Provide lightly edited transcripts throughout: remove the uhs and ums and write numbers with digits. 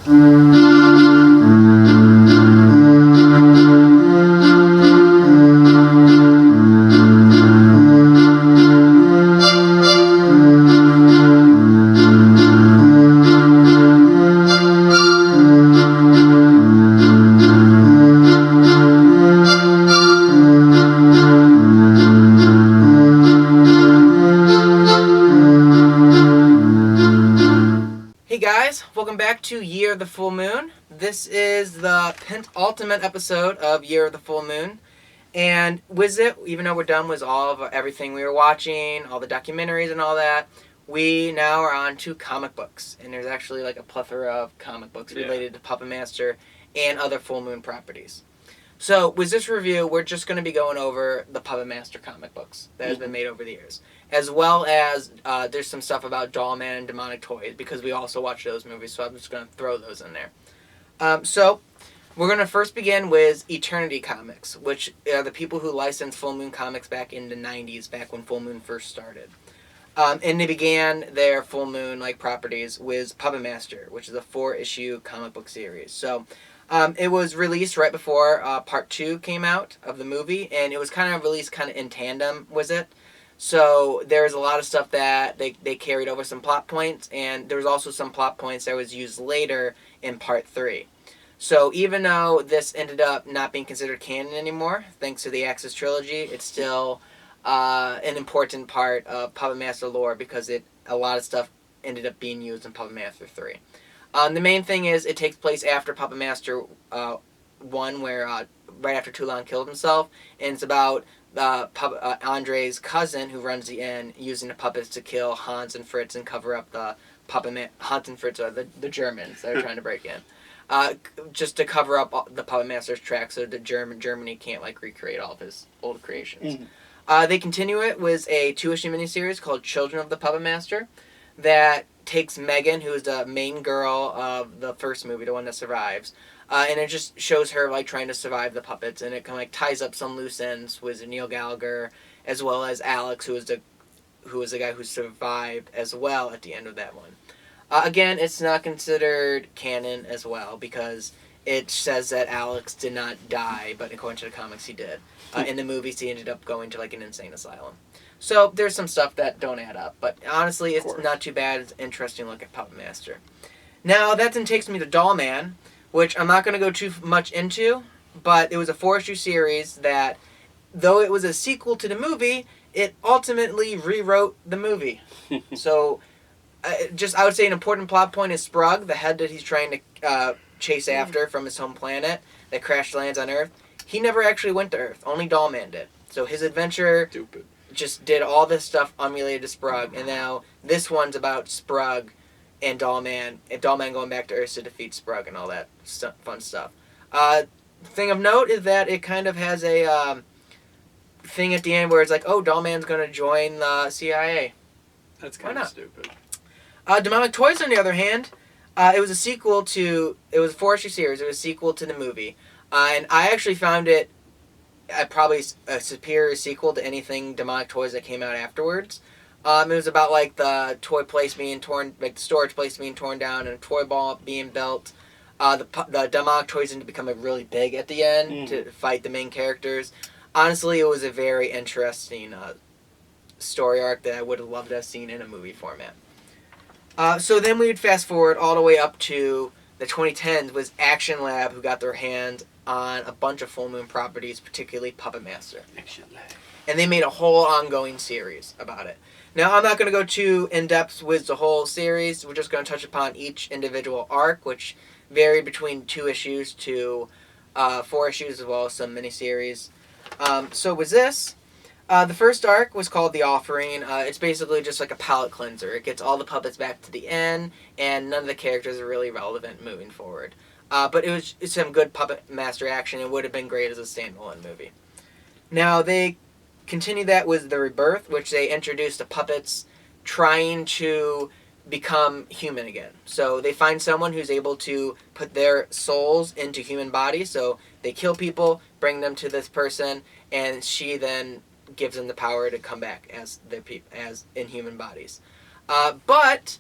Hey guys, welcome back to Year of the Full Moon. This is the penultimate episode of Year of the Full Moon. And with it, even though we're done with all of everything we were watching, all the documentaries and all that, we now are on to comic books. And there's actually like a plethora of comic books related to Puppet Master and other Full Moon properties. So with this review, we're just going to be going over the Puppet Master comic books that has been made over the years. As well as there's some stuff about Dollman and Demonic Toys, because we also watch those movies, so I'm just going to throw those in there. So we're going to first begin with Eternity Comics, which are the people who licensed Full Moon Comics back in the 90s, back when Full Moon first started. And they began their Full Moon like properties with Puppet Master, which is a 4-issue comic book series. So it was released right before Part 2 came out of the movie, and it was kind of released kind of in tandem with it. So there's a lot of stuff that they carried over some plot points, and there was also some plot points that was used later in Part 3. So even though this ended up not being considered canon anymore, thanks to the Axis trilogy, it's still an important part of Puppet Master lore because a lot of stuff ended up being used in Puppet Master 3. The main thing is it takes place after Puppet Master 1, where right after Toulon killed himself, and it's about Andre's cousin, who runs the inn, using the puppets to kill Hans and Fritz and cover up the Hans and Fritz are the Germans that are trying to break in. Just to cover up the Puppet Master's tracks so that Germany can't like recreate all of his old creations. They continue it with a 2-issue miniseries called Children of the Puppet Master that takes Megan, who is the main girl of the first movie, the one that survives, and it just shows her like trying to survive the puppets, and it kind of like ties up some loose ends with Neil Gallagher, as well as Alex, who was the guy who survived as well at the end of that one. Again, it's not considered canon as well because it says that Alex did not die, but according to the comics, he did. In the movies, he ended up going to like an insane asylum. So there's some stuff that don't add up, but honestly, it's not too bad. It's an interesting look at Puppet Master. Now that then takes me to Dollman, which I'm not going to go too much into, but it was a 4-issue series that, though it was a sequel to the movie, it ultimately rewrote the movie. So, I would say an important plot point is Sprug, the head that he's trying to chase after from his home planet that crash lands on Earth. He never actually went to Earth. Only Dollman did. So his adventure just did all this stuff unrelated to Sprug, and now this one's about Sprug and Dollman going back to Earth to defeat Sprug and all that fun stuff. Thing of note is that it kind of has a thing at the end where it's like, oh, Dollman's going to join the CIA. That's kind of stupid. Demonic Toys, on the other hand, it was a 4-issue series. It was a sequel to the movie. And I actually found it probably a superior sequel to anything Demonic Toys that came out afterwards. It was about like the toy place being torn, like the storage place being torn down, and a toy ball being built. The Demonic Toys ended up becoming really big at the end to fight the main characters. Honestly, it was a very interesting story arc that I would have loved to have seen in a movie format. So then we would fast forward all the way up to the 2010s with Action Lab, who got their hands on a bunch of Full Moon properties, particularly Puppet Master. Action Lab. And they made a whole ongoing series about it. Now, I'm not going to go too in-depth with the whole series. We're just going to touch upon each individual arc, which varied between 2 issues to 4 issues, as well as some miniseries. So with this, the first arc was called The Offering. It's basically just like a palate cleanser. It gets all the puppets back to the end, and none of the characters are really relevant moving forward. But it's some good Puppet Master action. It would have been great as a standalone movie. Now, they continue that with the Rebirth, which they introduced the puppets trying to become human again. So they find someone who's able to put their souls into human bodies. So they kill people, bring them to this person, and she then gives them the power to come back as in human bodies. But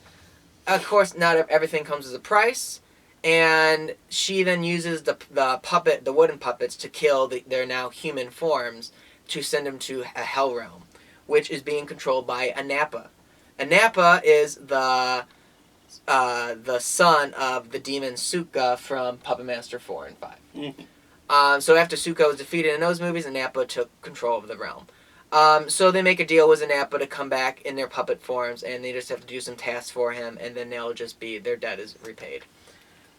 of course, not everything comes as a price. and she then uses the wooden puppets to kill their now human forms to send them to a hell realm, which is being controlled by Anapa. Anapa is the son of the demon Suka from Puppet Master 4 and 5. Mm-hmm. So after Suka was defeated in those movies, Anapa took control of the realm. So they make a deal with Anapa to come back in their puppet forms, and they just have to do some tasks for him, and then their debt is repaid.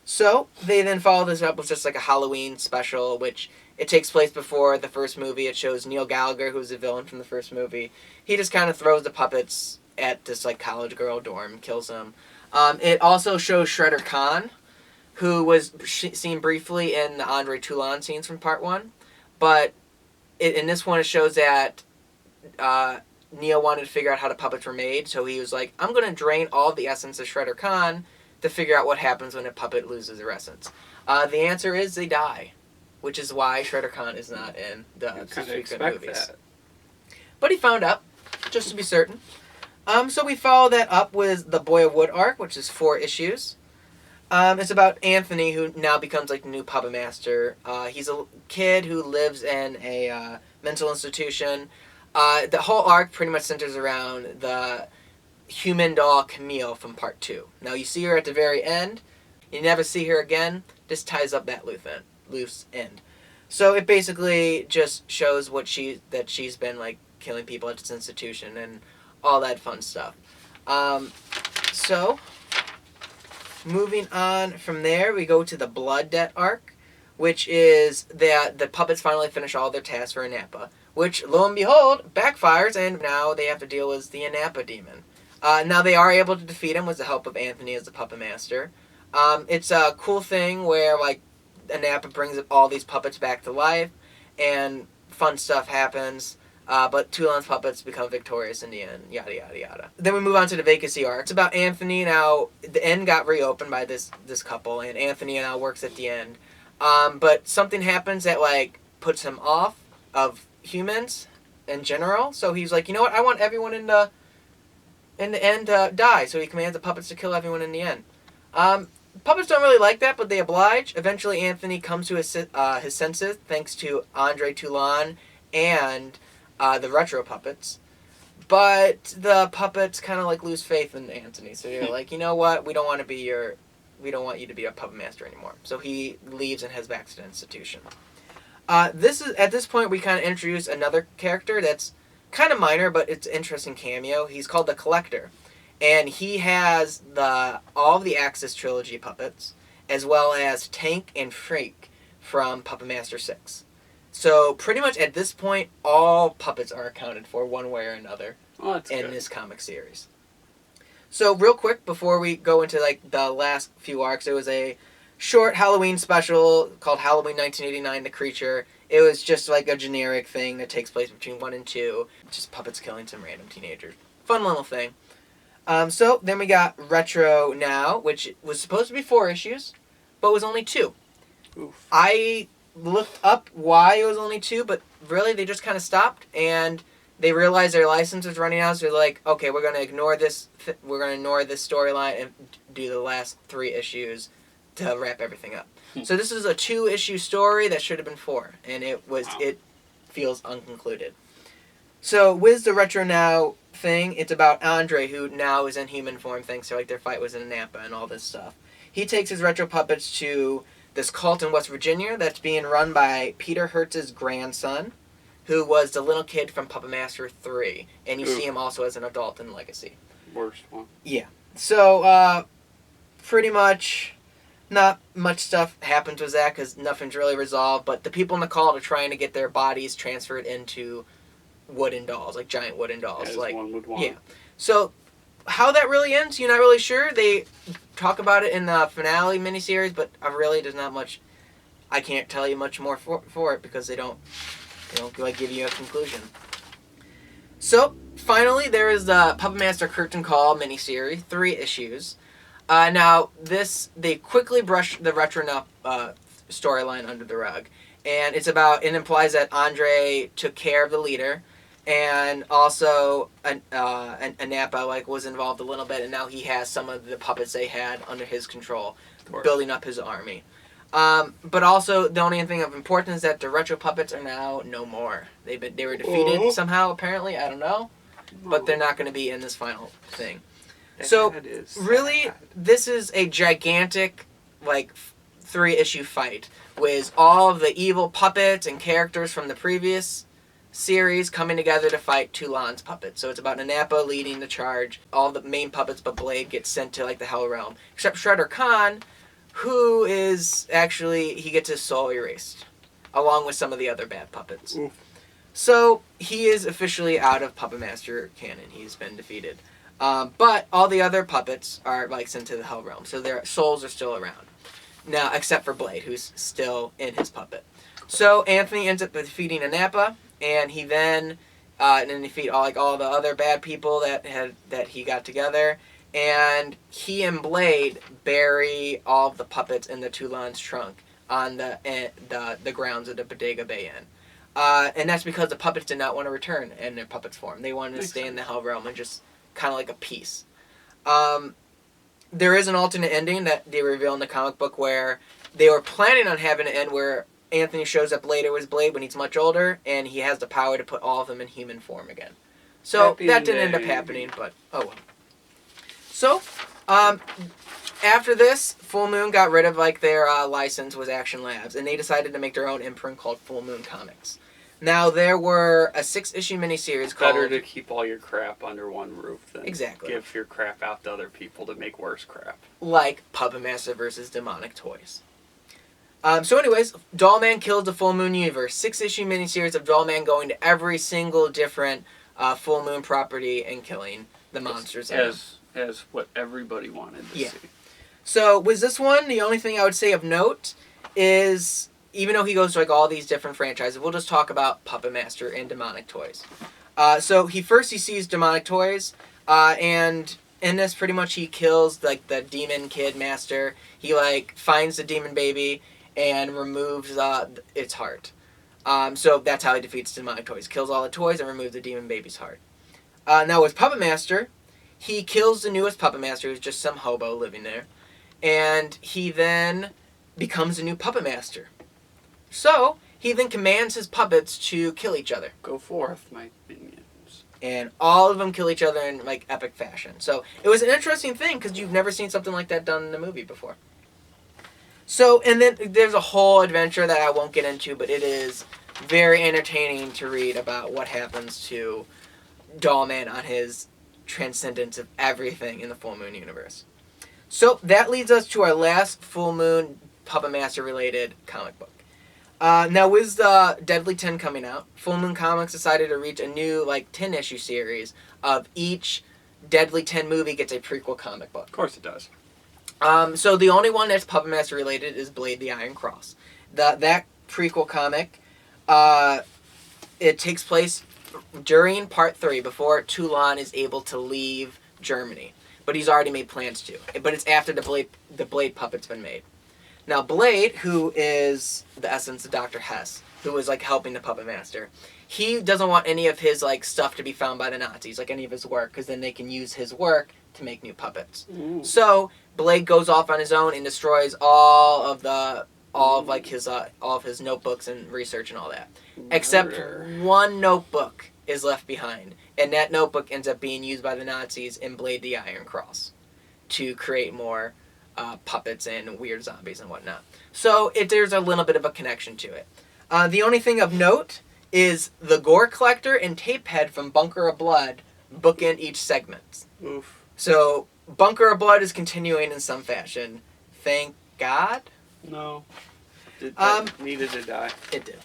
So they then follow this up with just like a Halloween special, which it takes place before the first movie. It shows Neil Gallagher, who's the villain from the first movie. He just kind of throws the puppets at this like college girl dorm, kills them. It also shows Shredder Khan, who was seen briefly in the Andre Toulon scenes from Part 1. But in this one, it shows that Neil wanted to figure out how the puppets were made, so he was like, I'm going to drain all the essence of Shredder Khan to figure out what happens when a puppet loses their essence. The answer is they die, which is why Shredder Khan is not in the subsequent movies. That. But he found out, just to be certain. So we follow that up with the Boy of Wood arc, which is 4 issues. It's about Anthony, who now becomes like the new puppet master. He's a kid who lives in a mental institution. The whole arc pretty much centers around the human doll Camille from Part 2. Now you see her at the very end. You never see her again. This ties up that loose end. So it basically just shows that she's been like killing people at this institution and all that fun stuff. So moving on from there, we go to the Blood Debt arc, which is that the puppets finally finish all their tasks for Anapa, which, lo and behold, backfires, and now they have to deal with the Anapa demon. Now they are able to defeat him with the help of Anthony as the puppet master. It's a cool thing where like Anapa brings all these puppets back to life, and fun stuff happens. But Toulon's puppets become victorious in the end, yada yada yada. Then we move on to the vacancy arc. It's about Anthony. Now the end got reopened by this couple, and Anthony now works at the end. But something happens that like puts him off of humans in general. So he's like, you know what? I want everyone in the end to die. So he commands the puppets to kill everyone in the end. Puppets don't really like that, but they oblige. Eventually, Anthony comes to his senses thanks to Andre Toulon and the retro puppets. But the puppets kind of like lose faith in Anthony. So they're like, you know what? We don't want you to be a puppet master anymore. So he leaves and heads back to the institution. At this point we kind of introduce another character that's kind of minor, but it's an interesting cameo. He's called the Collector, and he has all of the Axis trilogy puppets, as well as Tank and Freak from Puppet Master 6. So pretty much at this point, all puppets are accounted for one way or another in this comic series. So real quick, before we go into like the last few arcs, there was a short Halloween special called Halloween 1989, The Creature. It was just like a generic thing that takes place between 1 and 2. Just puppets killing some random teenagers. Fun little thing. So then we got Retro Now, which was supposed to be 4 issues, but was only 2. Oof. I looked up why it was only 2, but really they just kind of stopped, and they realized their license was running out, so they're like, okay, we're going to ignore this storyline and do the last 3 issues to wrap everything up. So this is a 2-issue story that should have been 4, and it feels unconcluded. So with the Retro Now thing, it's about Andre, who now is in human form thanks to like their fight with Napa and all this stuff. He takes his retro puppets to this cult in West Virginia that's being run by Peter Hertz's grandson, who was the little kid from Puppet Master 3, and you see him also as an adult in Legacy. Worst one. Yeah. So, pretty much not much stuff happens with that because nothing's really resolved, but the people in the cult are trying to get their bodies transferred into wooden dolls, like giant wooden dolls. As like one would want. Yeah. So, how that really ends, you're not really sure. They talk about it in the finale miniseries, but there's not much. I can't tell you much more for it because they don't like give you a conclusion. So finally, there is the Puppet Master Curtain Call miniseries, 3 issues. Now they quickly brush the Retro Now storyline under the rug, and it implies that Andre took care of the leader. And also, Napa was involved a little bit, and now he has some of the puppets they had under his control. course. building up his army. But also, the only thing of importance is that the retro puppets are now no more. They were defeated somehow, apparently. I don't know. But they're not going to be in this final thing. So, really, this is a gigantic, like, 3-issue fight with all of the evil puppets and characters from the previous series coming together to fight Toulon's puppets. So it's about Nanapa leading the charge. All the main puppets but Blade get sent to, like, the Hell Realm. Except Shredder Khan, who is actually, he gets his soul erased, along with some of the other bad puppets. Oof. So he is officially out of Puppet Master canon. He's been defeated. But all the other puppets are, like, sent to the Hell Realm, so their souls are still around. Now, except for Blade, who's still in his puppet. So Anthony ends up defeating Anapa, and he then defeat all the other bad people that he got together. And he and Blade bury all of the puppets in the Toulon's trunk on the grounds of the Bodega Bay Inn. And that's because the puppets did not want to return in their puppets form. They wanted to stay in the Hell Realm and just kind of like a piece. There is an alternate ending that they reveal in the comic book where they were planning on having an end where Anthony shows up later with Blade when he's much older, and he has the power to put all of them in human form again. So that didn't end up happening, but oh well. So, after this, Full Moon got rid of their license with Action Labs, and they decided to make their own imprint called Full Moon Comics. Now, there were a 6-issue miniseries called... Better to keep all your crap under one roof than exactly give your crap out to other people to make worse crap. Like Puppet Master vs. Demonic Toys. So anyways, Dollman kills the Full Moon universe. 6-issue miniseries of Dollman going to every single different Full Moon property and killing the monsters. As what everybody wanted to see. So with this one, the only thing I would say of note is, even though he goes to all these different franchises, we'll just talk about Puppet Master and Demonic Toys. So he sees Demonic Toys, and in this pretty much he kills the demon kid master. He finds the demon baby and removes its heart. So that's how he defeats Demonic Toys. Kills all the toys and removes the demon baby's heart. Now with Puppet Master, he kills the newest Puppet Master, who's just some hobo living there. And he then becomes a new Puppet Master. So, he then commands his puppets to kill each other. Go forth, my minions. And all of them kill each other in epic fashion. So, it was an interesting thing, because you've never seen something like that done in a movie before. So, and then there's a whole adventure that I won't get into, but it is very entertaining to read about what happens to Dollman on his transcendence of everything in the Full Moon universe. So that leads us to our last Full Moon Puppet Master related comic book. Now with the Deadly 10 coming out, Full Moon Comics decided to reach a new 10-issue series of each Deadly 10 movie gets a prequel comic book. Of course it does. So the only one that's Puppet Master related is Blade the Iron Cross. That prequel comic, it takes place during Part 3, before Toulon is able to leave Germany. But he's already made plans to. But it's after the Blade puppet's been made. Now Blade, who is the essence of Dr. Hess, who was helping the Puppet Master, he doesn't want any of his stuff to be found by the Nazis, any of his work, because then they can use his work to make new puppets. Ooh. So Blade goes off on his own and destroys all of his notebooks and research and all that. Except one notebook is left behind, and that notebook ends up being used by the Nazis in Blade the Iron Cross to create more puppets and weird zombies and whatnot. So there's a little bit of a connection to it. The only thing of note is the Gore Collector and Tapehead from Bunker of Blood bookend each segment. Oof. So Bunker of Blood is continuing in some fashion. Thank God. No. It needed to die. It did.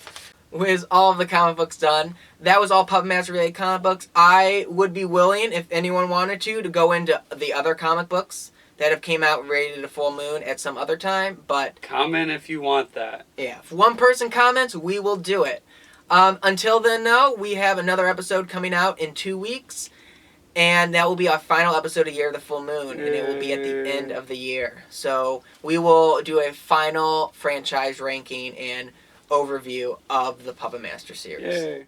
With all of the comic books done, that was all Puppet Master related comic books. I would be willing, if anyone wanted to go into the other comic books that have came out related to Full Moon at some other time, but... Comment if you want that. Yeah, if one person comments, we will do it. Until then, though, we have another episode coming out in 2 weeks, and that will be our final episode of Year of the Full Moon, and it will be at the end of the year. So we will do a final franchise ranking and overview of the Puppet Master series. Yay.